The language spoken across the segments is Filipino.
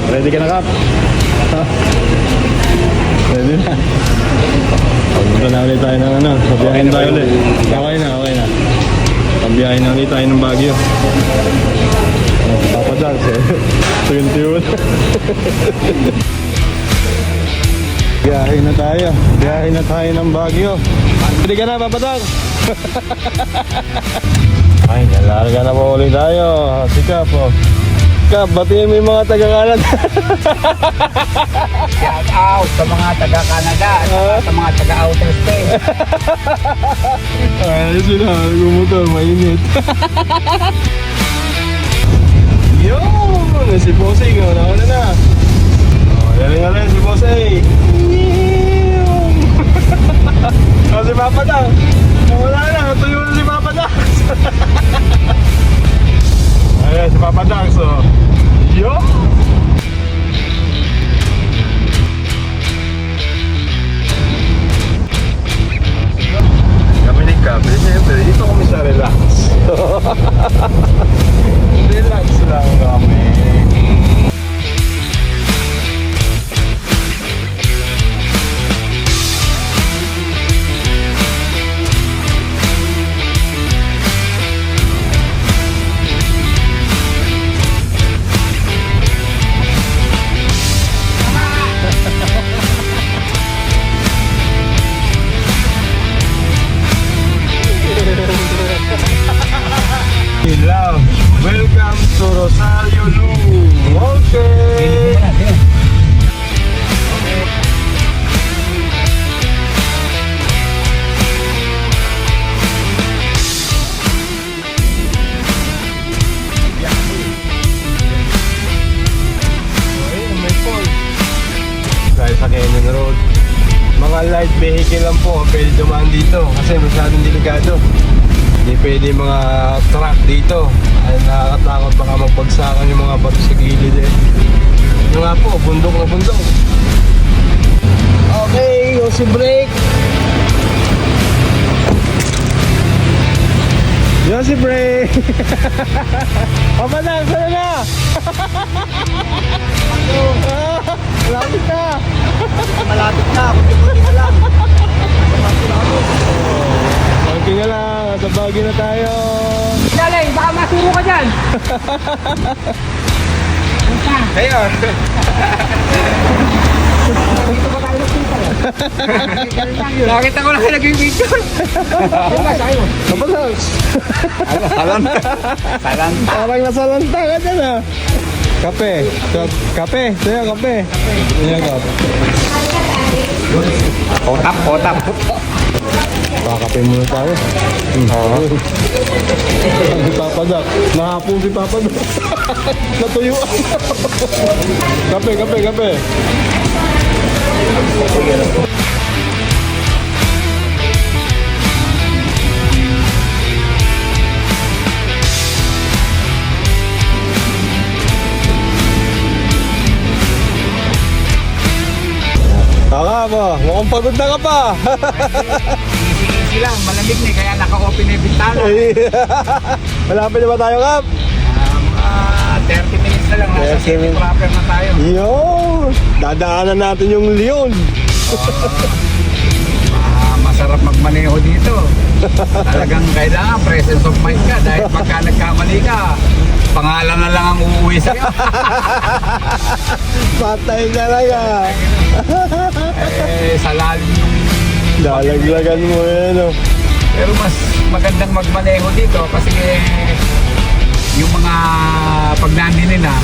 Ready ka na, Kap? Ready na. Punta na ulit tayo ng ano. Pabiyahin tayo ulit. Okay na. Pabiyahin na ulit tayo ng Baguio. Papa Dance eh. 21. Biyahin na tayo ng Baguio. Ready ka na, Papa Dance? Ay, nalarga na po ulit tayo. Si Kap, oh. Kap, batiin mo yung mga taga-Canada. Shout out sa mga taga-Canada at sa mga taga-outer space. Ay, sila. Gumutor, mainit. Yun! Si Bossing, nauna na. Galing si Bossing. Si Papa Dax. Wala na, tuyo na si Papa Dax. Ayan, si Papa Dax, oh. Yun! Kami ni Kabe, siyempre, dito kami sa relax. Relax lang kami. Love, welcome to Rosario Loom. Okay. Dahil sa Canyon Road, mga light vehicle lang po ang pwede dumaan dito kasi masyadong delikado. Hindi pwede mga truck dito. Ay, nakakatakot baka magbagsakan yung mga bato sa gilid eh. Yung nga po, bundok na bundok. Okay, yung si brake. Yung si brake. Papa na, sana na. Malapit na. Malapit na, kunti-kunti na lang. Okay nga lang, sa Baguio na tayo. Lalay, baka masuro ka dyan. Ayun. Dito ba tayo nagpinta yan? Nakita ko lang kayo nag-video. Papa Dax. Salanta. Parang nasalanta ka dyan ah. Kape. Kape. Sa'yo, kape. Sa'yo, kape. Potap. Kakape muna tayo. Si Papa Dax. Nahapong si Papa Dax. Natuyuan. Kape. Kaka po, mukhang pagod na ka pa. Easy lang, malamig na kaya naka-open na yung bintana. Malapit na ba tayo, Kap? 30 minutes na lang, nasa 30 city minutes. proper na tayo. Yun! Dadaanan natin yung Leon. Masarap magmaneho dito. Talagang kailangan presence of mind ka dahil pagka nagkamali ka, pangalan na lang ang uuwi sa'yo. Patay na lang ah. Sa lalim yung... Lalaglagan mo yan oh. Pero mas magandang magmaneho dito kasi yung mga pag nandinin na,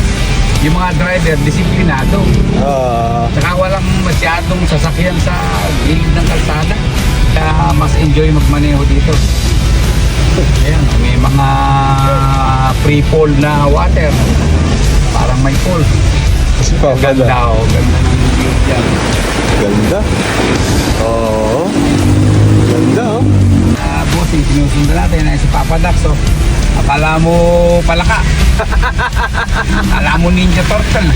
yung mga driver disiplinado. Saka walang masyadong sasakyan sa gilid ng kalsada. Kaya mas enjoy magmaneho dito. Ayan, may mga free fall na water. Parang may fall. Ganda. Ganda ng view dyan. Ganda. Oo. Ganda oh. Bossing, sinusundan natin ay si Papa Dax. So, akala mo palaka. Akala mo Ninja Turtle.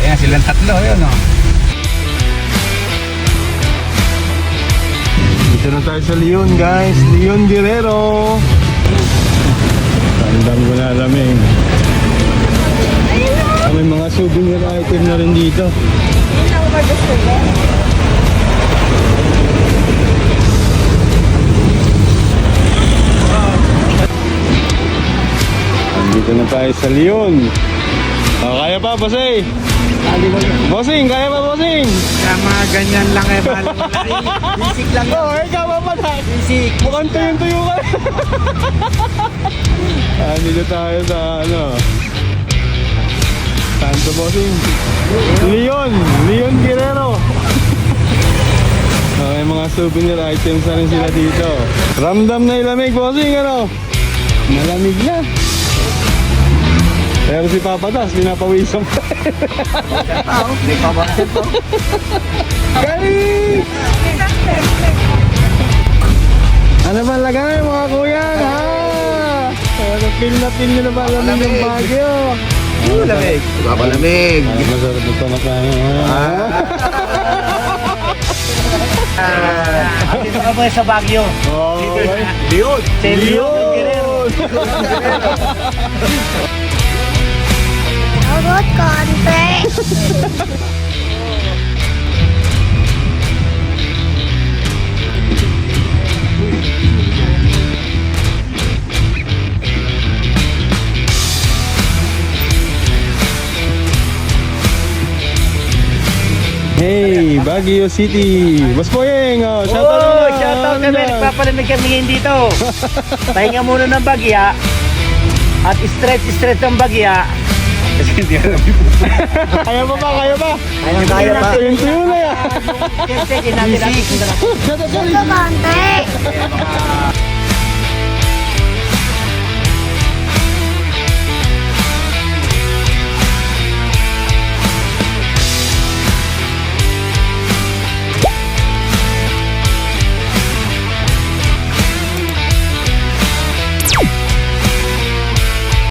Ayan, silang tatlo. Yun, oh. Dito na tayo sa Leon guys. Leon Guerrero. Tandang ko na alaming. may mga souvenir item na rin dito. Yun ang gusto ko. Andito na tayo sa Leon. Oh, kaya pa, bossing? Bossing, kaya pa, bossing? Tama, ganyan lang eh. Basic lang Oh, ikaw pa pa tayo. Basic. Mukhang tuyong-tuyo ka. Andito tayo sa ano. Santo bossing. Leon Guerrero. May mga souvenir items na rin sila dito. Ramdam na ilamig bossing, ano? Malamig na. Pero si Papa Das, pinapawisan pa. May pabansin to. Kari! Ano ba lagay mga kuya? Ha? Feel na nyo na ba lamig ng Baguio? Lamig. Papalamig. Masarap ito na tayo. Dito ka muna sa Baguio. Leon. Sa Leon Guerrero. Agot konti. Hey, Baguio City! Boss Poyeng! Oh, shout out Oh, na! shout out Ano kami. dyan? Nagpapalamig kami ngayon dito. Pahinga muna ng bagya. At stretch ng bagya. Kasi hindi alam. Kaya pa ba? Kaya pa? Kaya pa. Tuyong-tuyo na yan! Siyempre, kinagin natin. Shout out Gusto konti.